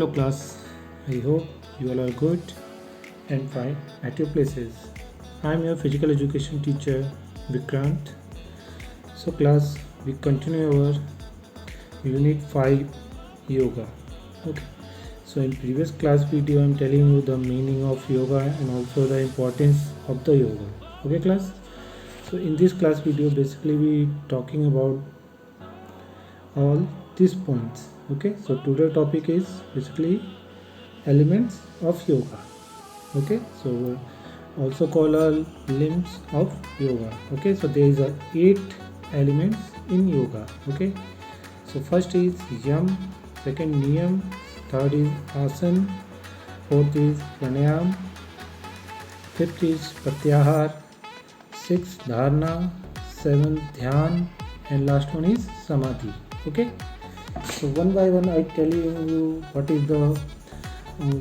Hello class, I hope you all are good and fine at your places. I am your physical education teacher Vikrant. So class, we continue our unit 5 yoga. Okay. So in previous class video I am telling you the meaning of yoga and also the importance of the yoga. Okay class? So in this class video basically we talking about all these points. Okay. So today topic is basically elements of yoga. Okay, so also called limbs of yoga. Okay, so there is a 8 elements in yoga. Okay, so first is yam, second niyam, third is asan, fourth is pranayam, fifth is pratyahar, sixth dharana, seventh dhyan, and last one is samadhi. Okay, so one by one I tell you what is the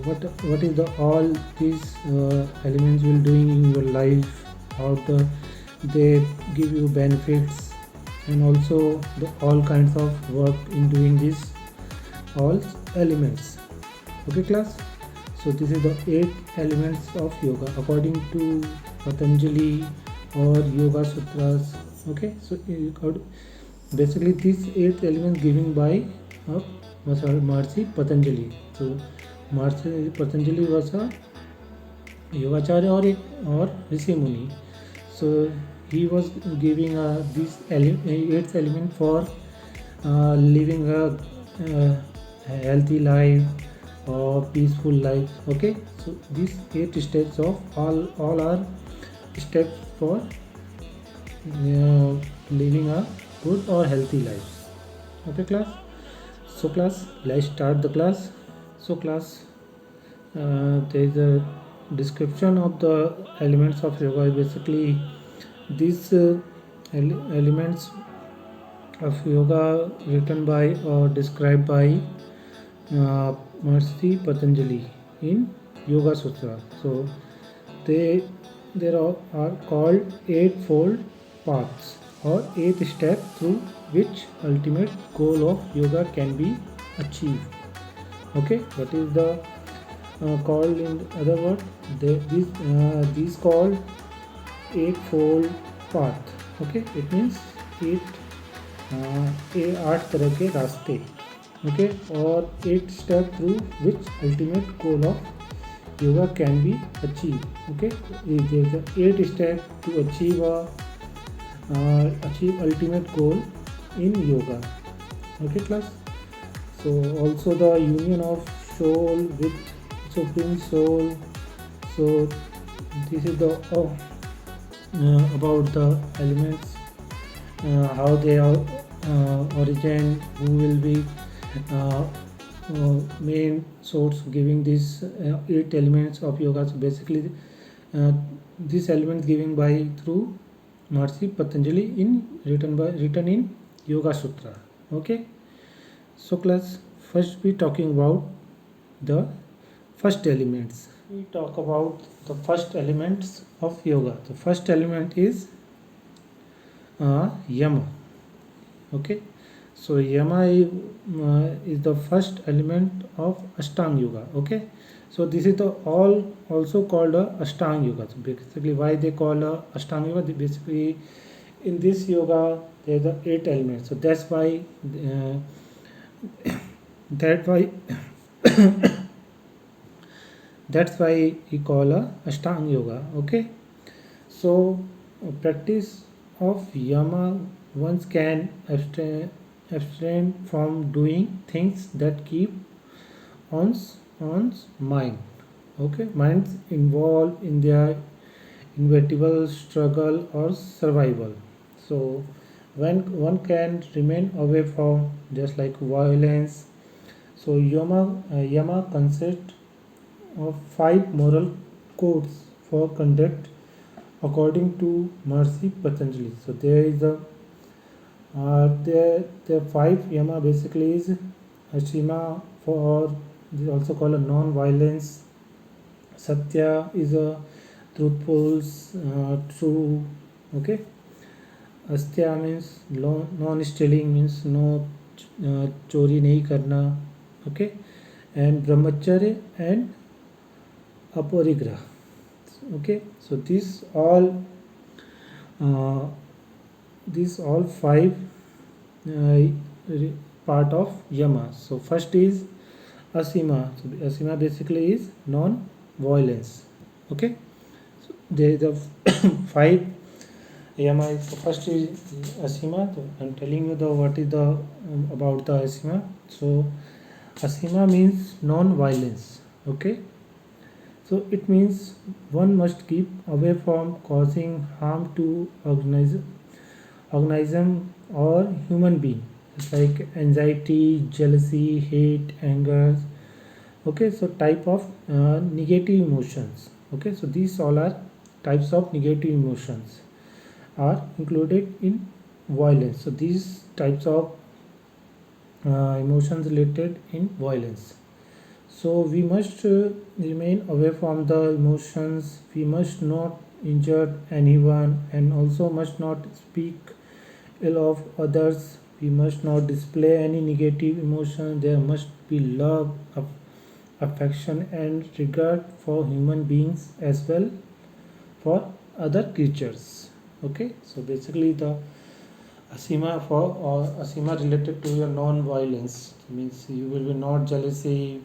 what is the all these elements will doing in your life, how they give you benefits, and also the all kinds of work in doing these all elements. Okay class, so this is the 8 elements of yoga according to Patanjali or Yoga Sutras. Okay, so basically these 8 elements given by Maharishi Patanjali. So Maharishi Patanjali was a Yogacharya or Rishi Muni. So he was giving these 8 element for living a healthy life or peaceful life. Okay, so these 8 steps of all are steps for living a good or healthy life. Okay class, so class, let's start the class. So class, there is a description of the elements of yoga. Basically these elements of yoga written by or described by Maharishi Patanjali in Yoga Sutra. So they there are called eightfold paths or 8 steps through which ultimate goal of yoga can be achieved. Okay, that is the called in other word these called eightfold path. Okay, it means 8 तरह के रास्ते. Okay, और 8 step through which ultimate goal of yoga can be achieved. Okay, there is 8 step to achieve ultimate goal in yoga. Okay class, so also the union of soul with supreme soul. So this is the about the elements, how they are origin, who will be main source giving these 8 elements of yoga. So basically these elements given by through Maharishi Patanjali written in Yoga Sutra. Okay, so class, first we talking about the first elements. We talk about the first elements of yoga. The first element is yama. Okay, so yama is the first element of Ashtanga yoga. Okay, so this is the all also called Ashtanga yoga. So basically why they call Ashtanga yoga, they basically in this yoga there are the 8 elements. So that's why that's why we call Ashtanga yoga. Okay, so practice of yama, one can abstain from doing things that keep one's mind. Okay, minds involved in their inevitable struggle or survival. So when one can remain away from just like violence. So yama consists of 5 moral codes for conduct according to Maharishi Patanjali. So there is a the 5 yama basically is Ashima for also called a non-violence. Satya is a truthful, true. Okay, Astya means non-stealing, means no चोरी नहीं करना. Okay, and brahmacharya and aparigraha. Okay, so uh, these all five part of yama. So first is asima. So asima basically is non-violence. Okay, so there is a five yama. So first is asima. So I'm telling you the what is the about the asima. So asima means non-violence. Okay, so it means one must keep away from causing harm to organism or human being. It's like anxiety, jealousy, hate, anger. Okay, so type of negative emotions. Okay, so these all are types of negative emotions are included in violence. So these types of emotions related in violence. So we must remain away from the emotions. We must not injure anyone and also must not speak ill of others. We must not display any negative emotion. There must be love, affection, and regard for human beings as well for other creatures. Okay, so basically the asima for or asima related to your non-violence means you will be not jealousy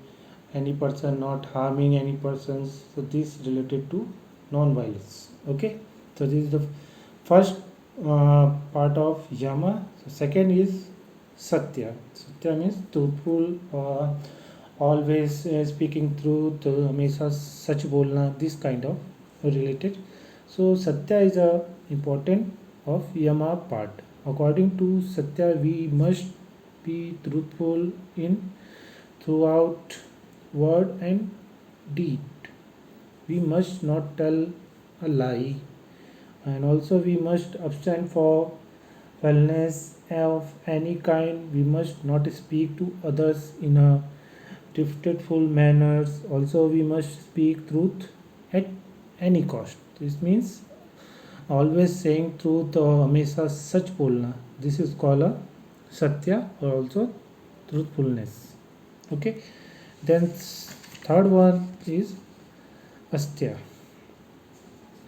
any person, not harming any persons. So this related to non-violence. Okay, so this is the first part of yama. So second is satya. Satya means truthful, always speaking truth, हमेशा सच बोलना, this kind of related. So satya is a important of yama part. According to satya, we must be truthful in throughout word and deed. We must not tell a lie, and also we must abstain for wellness of any kind. We must not speak to others in a respectful manners. Also we must speak truth at any cost. This means always saying truth or हमेशा सच बोलना. This is called a satya or also truthfulness. Okay, then third one is astya.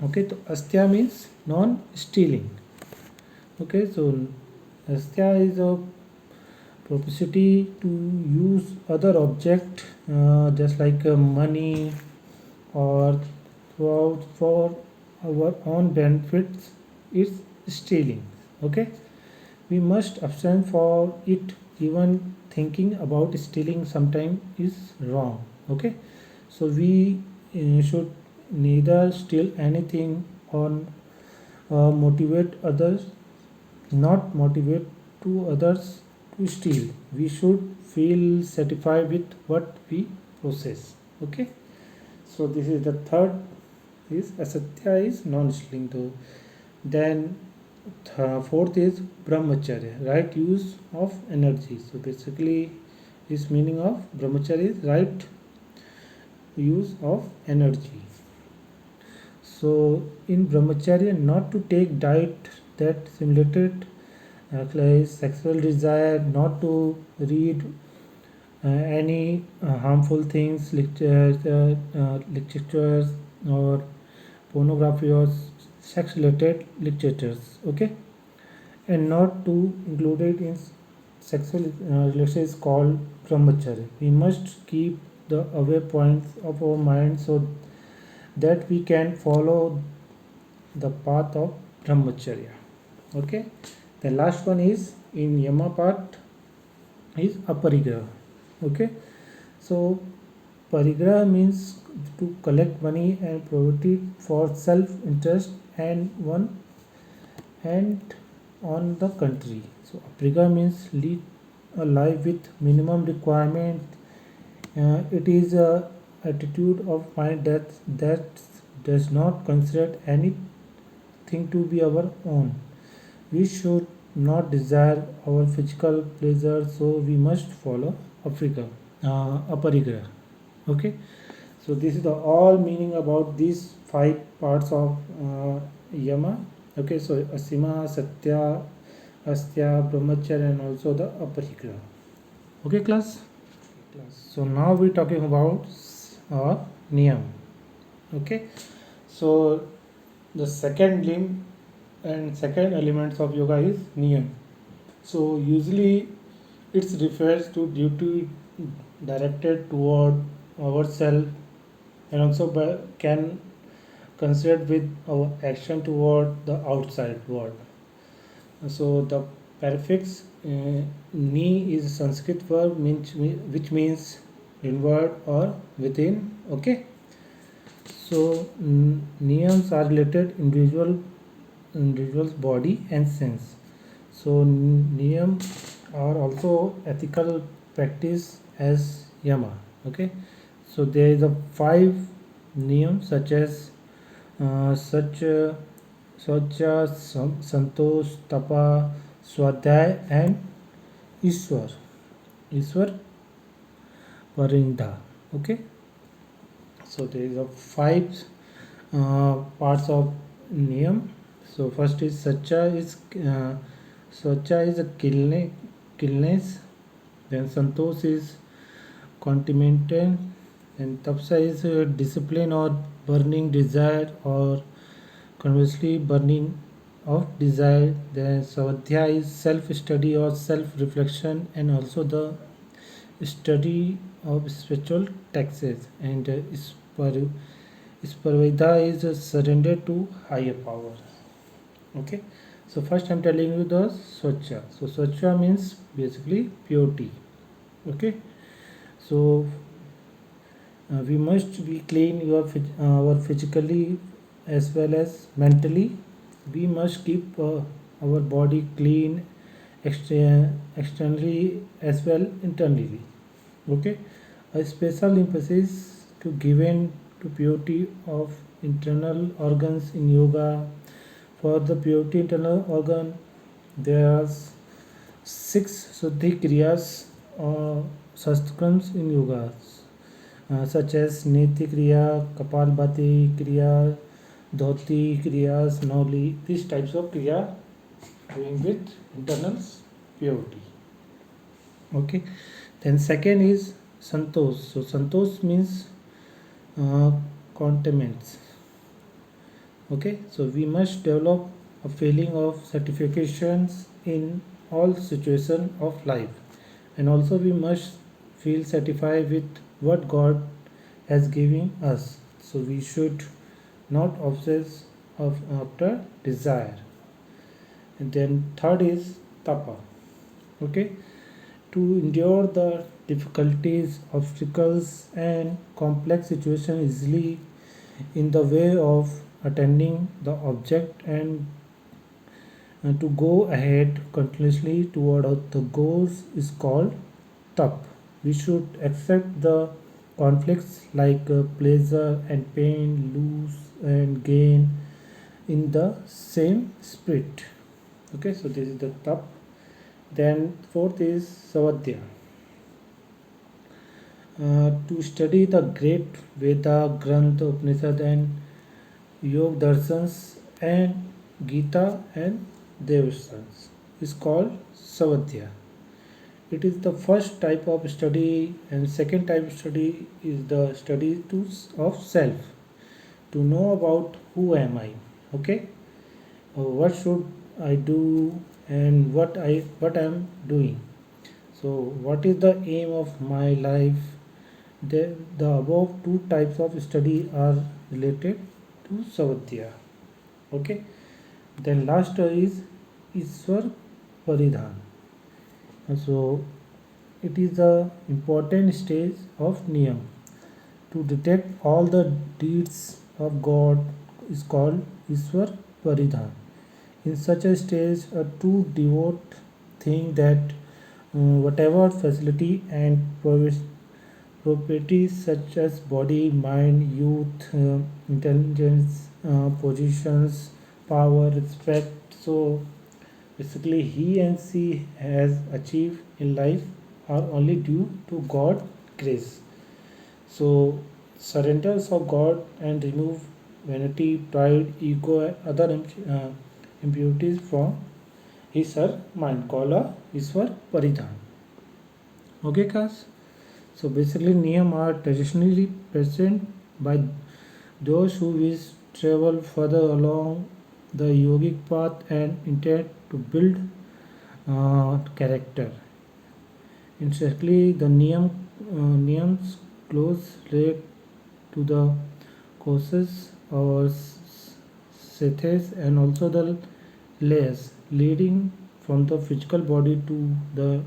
Okay, so astya means non-stealing. Okay, so astya is a propensity to use other object just like money or for our own benefits is stealing. Okay, we must abstain for it. Even thinking about stealing sometime is wrong. Okay, so we should neither steal anything or motivate others, not motivate to others to steal. We should feel satisfied with what we possess. Okay, so this is the third is asatya is non-stealing though. Then fourth is brahmacharya, right use of energy. So basically this meaning of brahmacharya is right use of energy. So in brahmacharya, not to take diet that simulated sexual desire, not to read any harmful things, literatures or pornography or sex related literatures. Okay, and not to include it in sexual relations called brahmacharya. We must keep the away points of our mind so that we can follow the path of brahmacharya. Okay, the last one is in yama part is aparigraha. Okay, so parigraha means to collect money and property for self interest and one and on the country. So aparigraha means lead a life with minimum requirement. It is a attitude of mind that does not consider anything to be our own. We should not desire our physical pleasure, so we must follow aparigraha. Okay, so this is the all meaning about these five parts of yama. Okay, so asima, satya, astya, brahmacharya, and also the aparigraha. Okay, class. class. So now we're talking about niyam. Okay, so the second limb and second elements of yoga is niyam. So usually it refers to duty directed toward ourselves and also can considered with our action toward the outside world. So the prefix ni is a Sanskrit verb which means inward or within. Okay. So niyams are related individual's body and sense. So niyam are also ethical practice as yama. Okay. So there is a 5 niyams such as such Socha, Santosh, Tapa, Swadhyay and Ishwar. Ishwar Parindha. Okay. So there is a 5 parts of niyam. So first is Sacha is a killness. Then Santosh is contentment. And Tapsa is discipline or burning desire, or conversely burning of desire. Then Svadhyaya is self-study or self-reflection, and also the study of spiritual texts. And Isparveda is a surrender to higher power. Okay, so first I'm telling you the Swachha. So Swachha means basically purity. Okay, so we must be clean our physically as well as mentally. We must keep our body clean externally as well internally. Okay, a special emphasis to given to purity of internal organs in yoga. For the purity internal organ, there are 6 Suddhi Kriyas or Sastrams in yoga, such as Niti Kriya, Kapalbhati Kriya, Dhoti Kriyas, Nauli. These types of Kriya doing with internal purity. Okay. Then second is Santosh. So Santosh means uh, contentment. Okay. So we must develop a feeling of satisfactions in all situations of life, and also we must feel satisfied with what God has given us. So we should not obsess after desire. And then third is tapa. Okay, to endure the difficulties, obstacles, and complex situations easily in the way of attending the object, and to go ahead continuously toward the goals is called tap. We should accept the conflicts like pleasure and pain, lose and gain in the same spirit. Okay, so this is the tap. Then fourth is savadya. To study the great Veda, Granth, Upanishad and Yog Darshans and Gita and Devasans is called savadya. It is the first type of study, and second type of study is the study of self, to know about who am I. Okay, what should I do and what I am doing. So what is the aim of my life? The above two types of study are related to Savadhyaya. Okay. Then last is Iswar Paridhan. So it is the important stage of Niyam. To detect all the deeds of God is called Iswar Paridhan. In such a stage, a true devout think that whatever facility and properties such as body, mind, youth, intelligence, positions, power, respect. So basically, he and she has achieved in life are only due to God grace. So surrenders of God and remove vanity, pride, ego, and other impurities from his her mind. Call a Iswar Paridhan. Okay, class. So basically niyam are traditionally present by those who wish travel further along the yogic path and intend to build character. Interestingly, the niyams close relate to the courses or sethes and also the layers leading from the physical body to the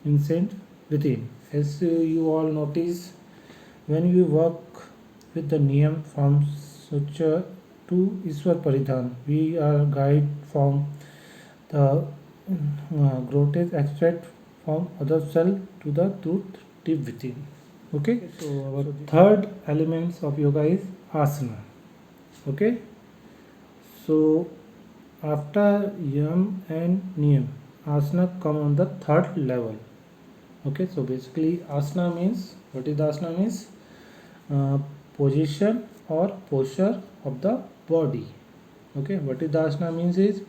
inside within. As you all notice, when we work with the niyam from sucha to Iswar Paridhan, we are guided from the grotesque aspect from other self to the truth deep within. Okay, so our third elements of yoga is asana. Okay, so after yam and niyam, asana come on the third level. Okay, so basically asana means, what is the asana means? Position or posture of the body. Okay, what is the asana means is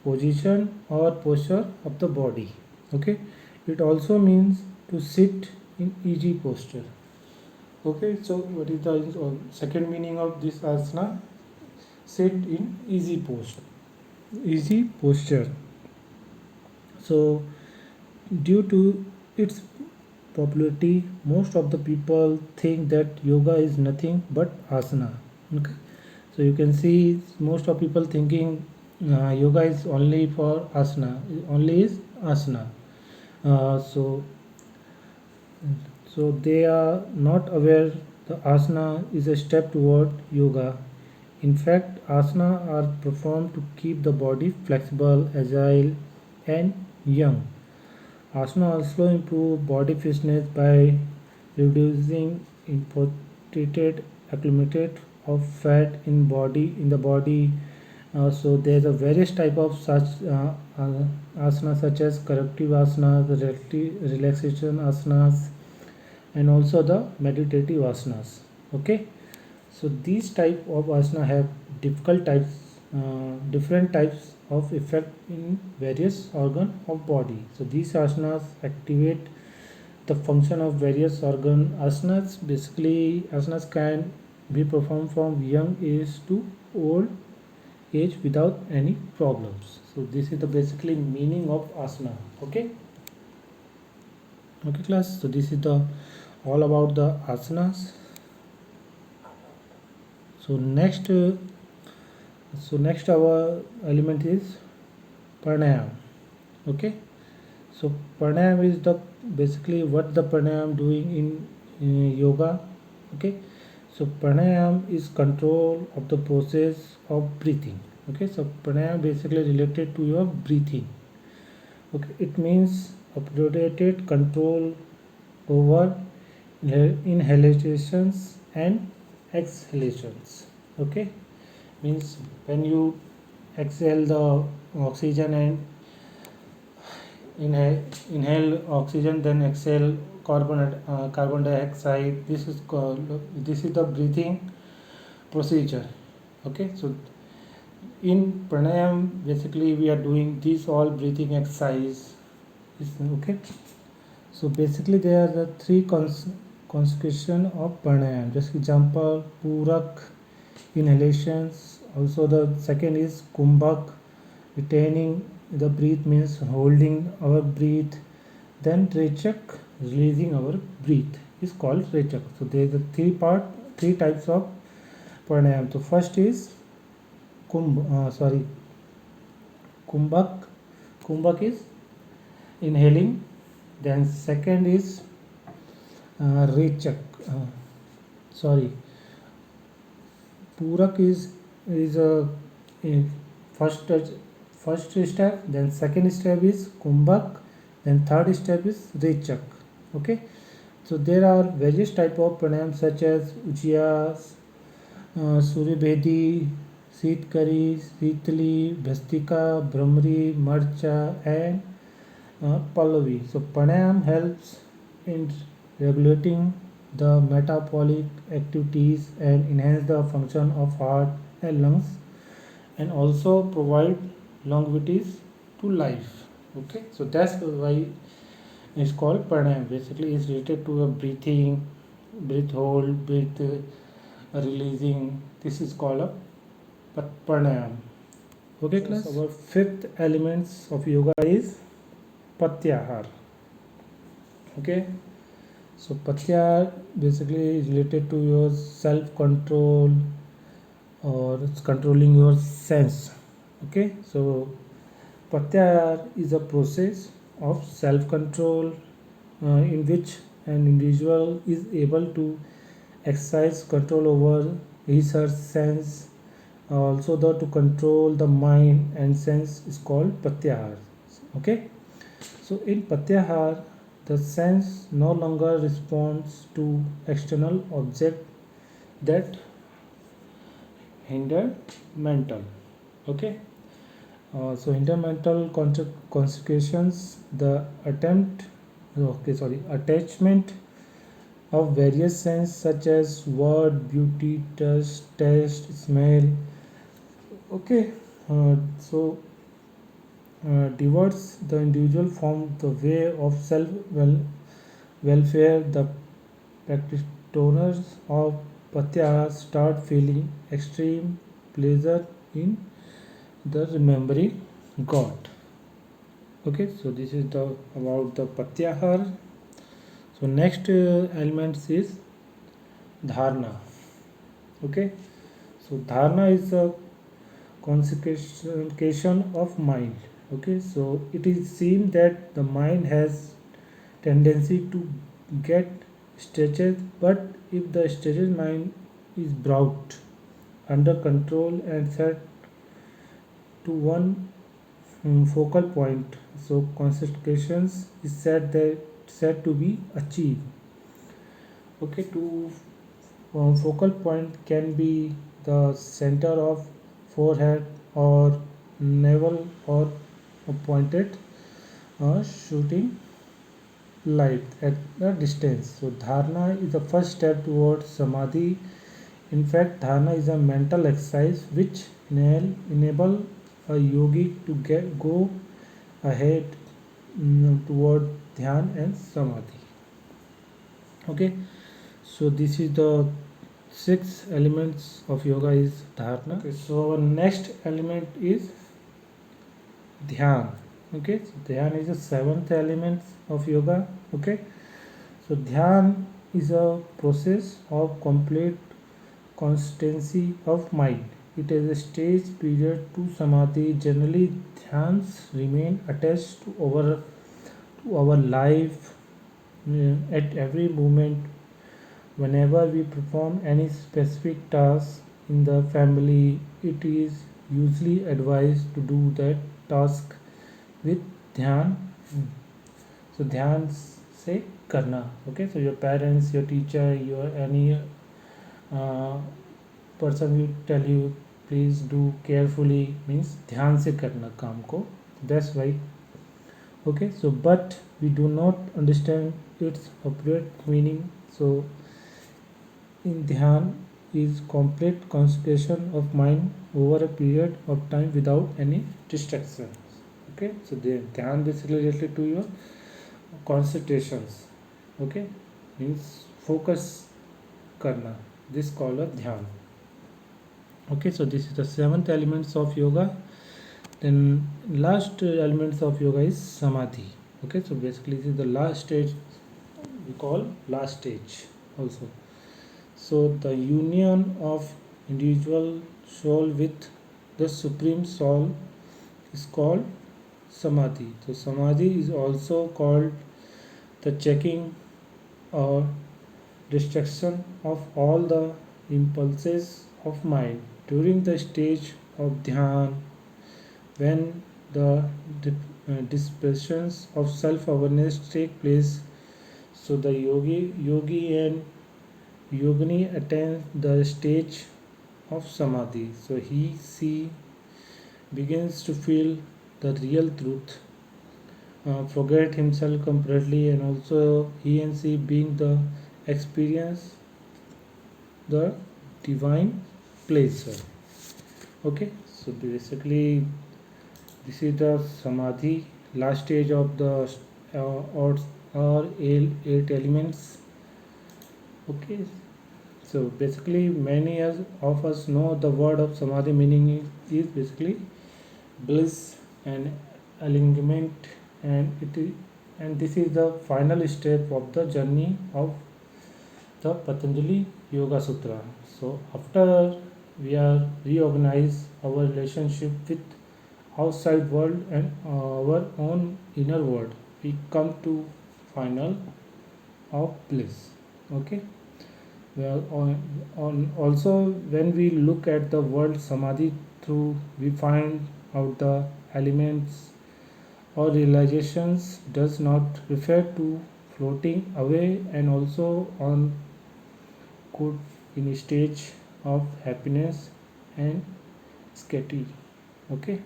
position or posture of the body. Okay, it also means to sit in easy posture. Okay, so what is the second meaning of this asana? Sit in easy posture. Easy posture. So due to its popularity, most of the people think that yoga is nothing but asana. Okay, so you can see most of people thinking yoga is only for asana, only is asana. So they are not aware the asana is a step toward yoga. In fact, asana are performed to keep the body flexible, agile, and young. Asana also improve body fitness by reducing imported accumulate of fat in the body. So there's a various type of such asanas such as corrective asanas, relaxation asanas, and also the meditative asanas. Okay, so these type of asana have different types of effect in various organ of body. So these asanas activate the function of various organ. Asanas can be performed from young age to old age without any problems. So this is the basically meaning of asana. Okay, class, so this is the all about the asanas. So next our element is pranayam. Okay, so pranayam is the basically what the pranayam doing in yoga. Okay, so pranayam is control of the process of breathing. Okay, so pranayam basically related to your breathing. Okay, it means appropriate control over inhalations and exhalations. Okay, means when you exhale the oxygen and inhale oxygen, then exhale carbon dioxide. This is the breathing procedure. Okay, so in pranayam basically we are doing this all breathing exercise. Okay, so basically there are the three consecution of pranayam. Just example, purak, inhalations. Also the second is kumbhak, retaining the breath means holding our breath. Then rechak, releasing our breath is called rechak. So there is the three types of pranayam. So first is kumbhak. Kumbhak is inhaling. Then second is rechak. Purak is a first step. Then second step is kumbhak. Then third step is rechak. Okay, so there are various type of pranayam such as ujjayi, Suryabhedi, Sitkari, Sitali, Bhastika, Brahmari, Marcha, and Pallavi. So pranayam helps in regulating the metabolic activities and enhance the function of heart and lungs, and also provide longevity to life. Okay, so that's why It's called pranayam. Basically, it's related to a breathing, breath hold, breath releasing. This is called a pranayam. Okay, class. So our fifth elements of yoga is pratyahar. Okay, so pratyahar basically is related to your self control or it's controlling your sense. Okay, so pratyahar is a process of self control in which an individual is able to exercise control over his or her sense. Also, to control the mind and sense is called pratyahar. Okay, so in pratyahar, the sense no longer responds to external object that hinder mental. Okay, so hinder mental consequences, the attachment of various sense such as word, beauty, touch, taste, smell. Okay, so diverts the individual from the way of self welfare. The practitioners of pratyahara start feeling extreme pleasure in the remembering God. Okay, so this is the about the pratyahara. So next element is dharana. Okay, so dharana is a concentration of mind. Okay, so it is seen that the mind has tendency to get stretched, but if the stretched mind is brought under control and set to one focal point, so concentrations is said to be achieved. Okay, to focal point can be the center of forehead or navel or a pointed shooting light at a distance. So dharana is the first step towards samadhi. In fact, dharana is a mental exercise which enable a yogi to go ahead toward dhyan and samadhi. Okay, so this is the six elements of yoga is dharana. Okay, so our next element is dhyan. Okay, so dhyan is the seventh element of yoga. Okay, so dhyan is a process of complete constancy of mind. It is a stage period to samadhi. Generally, dhyans remain attached to our life at every moment. Whenever we perform any specific task in the family, it is usually advised to do that task with dhyan. So dhyan से करना. Okay, so your parents, your teacher, your any person will tell you please do carefully means ध्यान से करना काम को. That's right. Okay, so but we do not understand its appropriate meaning. So in dhyan is complete concentration of mind over a period of time without any distractions. Okay, so the dhyan basically related to your concentrations. Okay, means focus karna. This called a dhyan. Okay, so this is the seventh elements of yoga. Then last elements of yoga is samadhi. Okay, so basically this is the last stage, we call last stage also. So the union of individual soul with the supreme soul is called samadhi. So samadhi is also called the checking or distraction of all the impulses of mind during the stage of dhyan, when the dispersions of self-awareness take place. So the yogi and yogini attain the stage of samadhi. So she begins to feel the real truth, forget himself completely, and also he and she being the experience the divine pleasure. Okay, so basically this is the samadhi, last stage of the or or eight elements. Okay, so basically many of us know the word of samadhi meaning is basically bliss and alignment, and and this is the final step of the journey of the Patanjali Yoga Sutra. So after we are reorganize our relationship with outside world and our own inner world, we come to final of bliss. Okay. Well, on also when we look at the word samadhi through, we find out the elements or realizations does not refer to floating away and also on good in a stage of happiness and sketchy. Okay,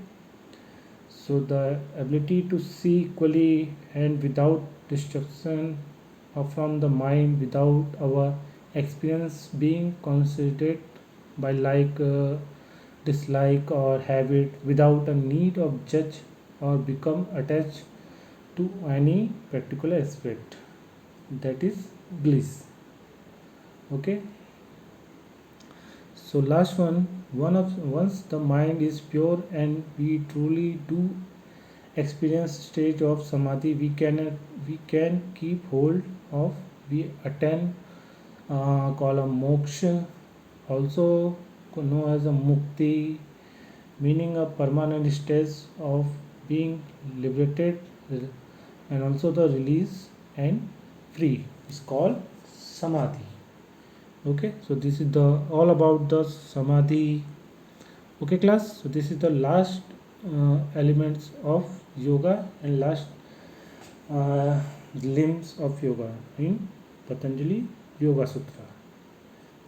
so the ability to see equally and without distraction from the mind, without our experience being considered by dislike or habit, without a need of judge or become attached to any particular aspect, that is bliss. Okay, so last one of once the mind is pure and we truly do experience stage of samadhi, we can keep hold of, we attain called a moksha, also known as a mukti, meaning a permanent state of being liberated and also the release and free. It's called samadhi. Okay, so this is the all about the samadhi. Okay, class. So this is the last elements of yoga and last uh, limbs of yoga in Patanjali Yoga Sutra.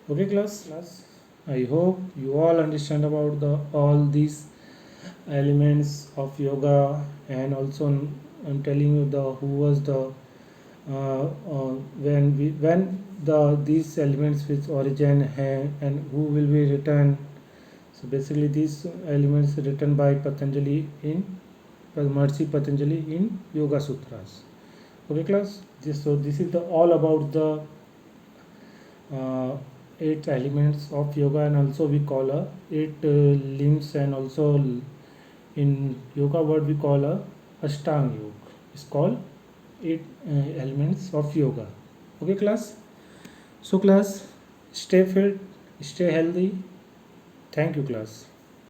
Okay, class. I hope you all understand about the all these elements of yoga, and also I'm telling you the who was the when the these elements with origin and who will be written. So basically these elements written by Patanjali in Maharishi Patanjali in Yoga Sutras. Okay, class. This is the all about the uh, eight elements of yoga, and also we call a eight limbs, and also in yoga word we call a Ashtang Yoga. It's called eight elements of yoga. Okay, class. So class, stay fit, stay healthy. Thank you, class.